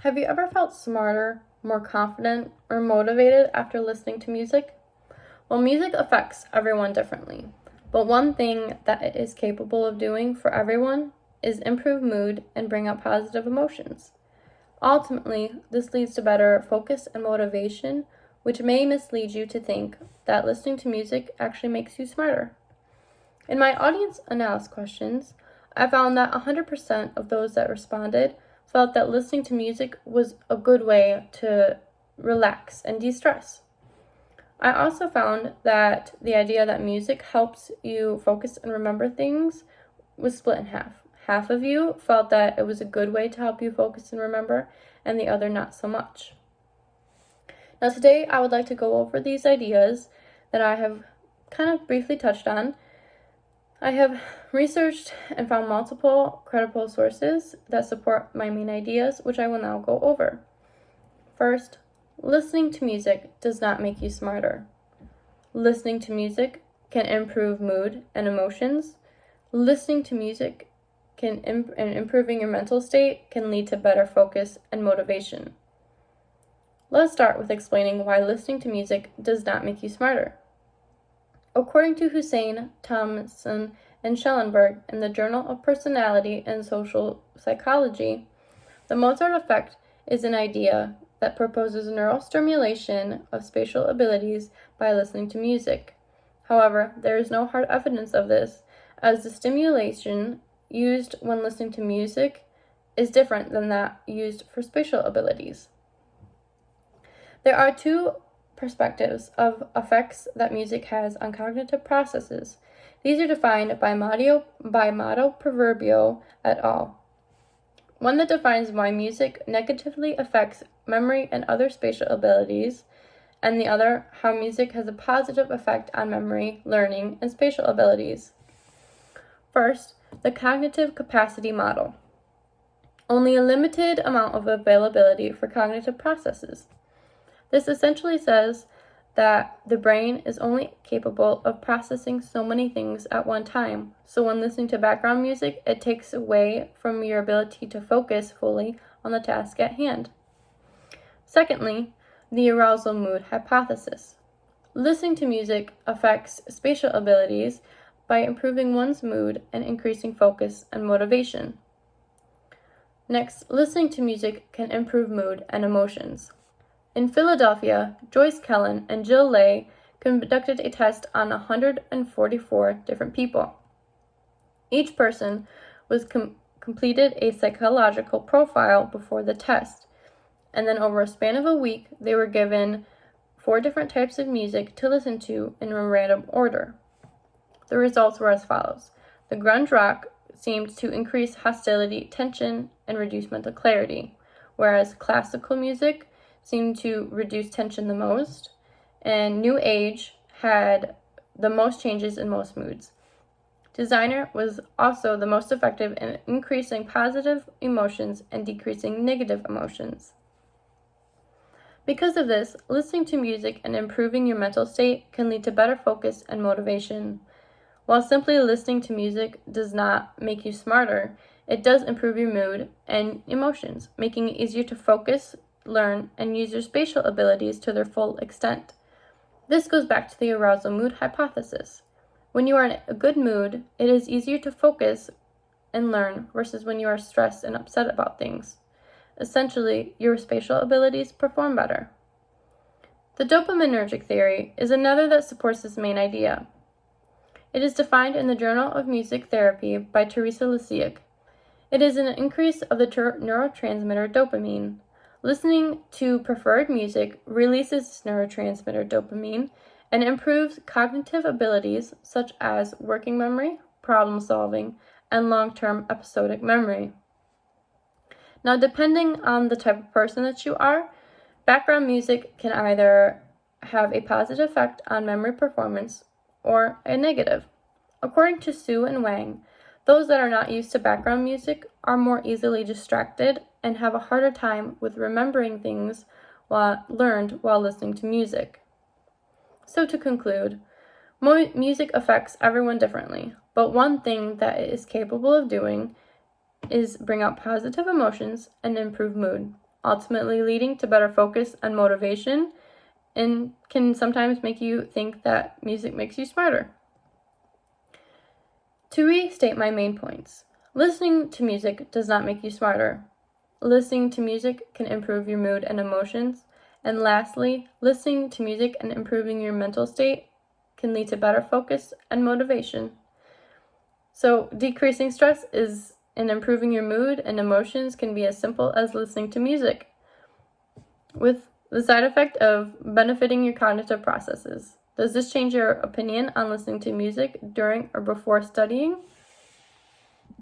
Have you ever felt smarter, more confident, or motivated after listening to music? Well, music affects everyone differently, but one thing that it is capable of doing for everyone is improve mood and bring out positive emotions. Ultimately, this leads to better focus and motivation, which may mislead you to think that listening to music actually makes you smarter. In my audience analysis questions, I found that 100% of those that responded felt that listening to music was a good way to relax and de-stress. I also found that the idea that music helps you focus and remember things was split in half. Half of you felt that it was a good way to help you focus and remember, and the other not so much. Now today I would like to go over these ideas that I have kind of briefly touched on. I have researched and found multiple credible sources that support my main ideas, which I will now go over. First, listening to music does not make you smarter. Listening to music can improve mood and emotions. Listening to music and improving your mental state can lead to better focus and motivation. Let's start with explaining why listening to music does not make you smarter. According to Hussein, Thompson, and Schellenberg in the Journal of Personality and Social Psychology, the Mozart effect is an idea that proposes neurostimulation of spatial abilities by listening to music. However, there is no hard evidence of this, as the stimulation used when listening to music is different than that used for spatial abilities. There are two perspectives of effects that music has on cognitive processes. These are defined by Matteo Proverbio et al. One that defines why music negatively affects memory and other spatial abilities, and the other how music has a positive effect on memory, learning, and spatial abilities. First, the cognitive capacity model. Only a limited amount of availability for cognitive processes. This essentially says that the brain is only capable of processing so many things at one time. So when listening to background music, it takes away from your ability to focus fully on the task at hand. Secondly, the arousal mood hypothesis. Listening to music affects spatial abilities by improving one's mood and increasing focus and motivation. Next, listening to music can improve mood and emotions. In Philadelphia, Joyce Kellen and Jill Lay conducted a test on 144 different people. Each person was completed a psychological profile before the test, and then over a span of a week, they were given 4 different types of music to listen to in a random order. The results were as follows. The grunge rock seemed to increase hostility, tension, and reduce mental clarity, whereas classical music seemed to reduce tension the most, and New Age had the most changes in most moods. Designer was also the most effective in increasing positive emotions and decreasing negative emotions. Because of this, listening to music and improving your mental state can lead to better focus and motivation. While simply listening to music does not make you smarter, it does improve your mood and emotions, making it easier to focus, learn, and use your spatial abilities to their full extent. This goes back to the arousal mood hypothesis. When you are in a good mood, it is easier to focus and learn versus when you are stressed and upset about things. Essentially, your spatial abilities perform better. The dopaminergic theory is another that supports this main idea. It is defined in the Journal of Music Therapy by Teresa Lisiak. It is an increase of the neurotransmitter dopamine. Listening to preferred music releases this neurotransmitter dopamine and improves cognitive abilities such as working memory, problem solving, and long-term episodic memory. Now, depending on the type of person that you are, background music can either have a positive effect on memory performance or a negative. According to Su and Wang, those that are not used to background music are more easily distracted and have a harder time with remembering things learned while listening to music. So to conclude, music affects everyone differently, but one thing that it is capable of doing is bring out positive emotions and improve mood. ultimately leading to better focus and motivation, and can sometimes make you think that music makes you smarter. To restate my main points, listening to music does not make you smarter. Listening to music can improve your mood and emotions. And lastly, listening to music and improving your mental state can lead to better focus and motivation. So, decreasing stress and improving your mood and emotions can be as simple as listening to music, with the side effect of benefiting your cognitive processes. Does this change your opinion on listening to music during or before studying?